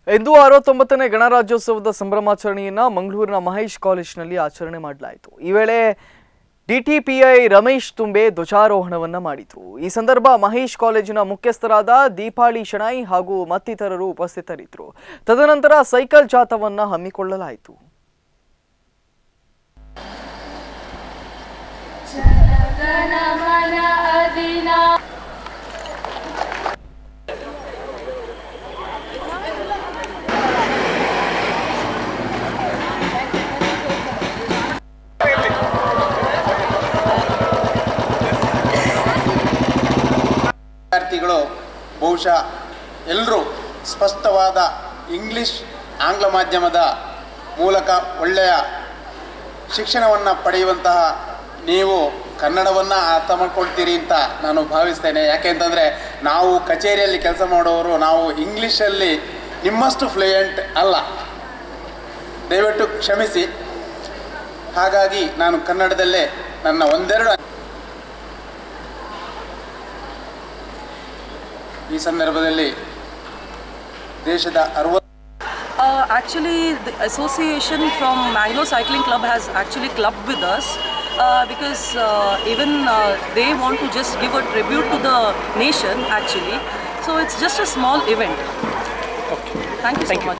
ಇಂದು 69ನೇ ಗಣರಾಜ್ಯೋತ್ಸವದ ಸಂಭ್ರಮಾಚರಣೆಯನ್ನು ಮಂಗಳೂರಿನ ಮಹೇಶ್ ಕಾಲೇಜಿನಲ್ಲಿ ಆಚರಣೆ ಮಾಡಲಾಯಿತು. ಈ ವೇಳೆ ಡಿಟಿಪಿಐ ರಮೇಶ್ ತುಂಬೆ ಧ್ವಜಾರೋಹಣವನ್ನ ಮಾಡಿದರು. ಈ ಸಂದರ್ಭ ಮಹೇಶ್ ಕಾಲೇಜಿನ ಮುಖ್ಯಸ್ಥರಾದ ದೀಪಾಳಿ ಶೆಣೈ ಹಾಗೂ ಮತ್ತಿತರರು ಉಪಸ್ಥಿತರಿದ್ದರು. ತದನಂತರ ಸೈಕಲ್ ಜಾಥಾವನ್ನ ಹಮ್ಮಿಕೊಳ್ಳಲಾಯಿತು. ವಿದ್ಯಾರ್ಥಿಗಳು ಬಹುಶಃ ಎಲ್ಲರೂ ಸ್ಪಷ್ಟವಾದ ಇಂಗ್ಲಿಷ್ ಆಂಗ್ಲ ಮಾಧ್ಯಮದ ಮೂಲಕ ಒಳ್ಳೆಯ ಶಿಕ್ಷಣವನ್ನು ಪಡೆಯುವಂತಹ ನೀವು ಕನ್ನಡವನ್ನು ಅರ್ಥ ಮಾಡ್ಕೊಳ್ತೀರಿ ಅಂತ ನಾನು ಭಾವಿಸ್ತೇನೆ. ಯಾಕೆಂತಂದರೆ ನಾವು ಕಚೇರಿಯಲ್ಲಿ ಕೆಲಸ ಮಾಡುವವರು ನಾವು ಇಂಗ್ಲೀಷಲ್ಲಿ ನಿಮ್ಮಷ್ಟು ಫ್ಲೂಯೆಂಟ್ ಅಲ್ಲ, ದಯವಿಟ್ಟು ಕ್ಷಮಿಸಿ. ಹಾಗಾಗಿ ನಾನು ಕನ್ನಡದಲ್ಲೇ ನನ್ನ ಒಂದೆರಡು ಈ ಸಂದರ್ಭದಲ್ಲಿ ದೇಶದ 60 actually the association from Mangalore Cycling Club has actually clubbed with us because even they want to just give a tribute to the nation actually, so it's just a small event. Okay, thank you so much.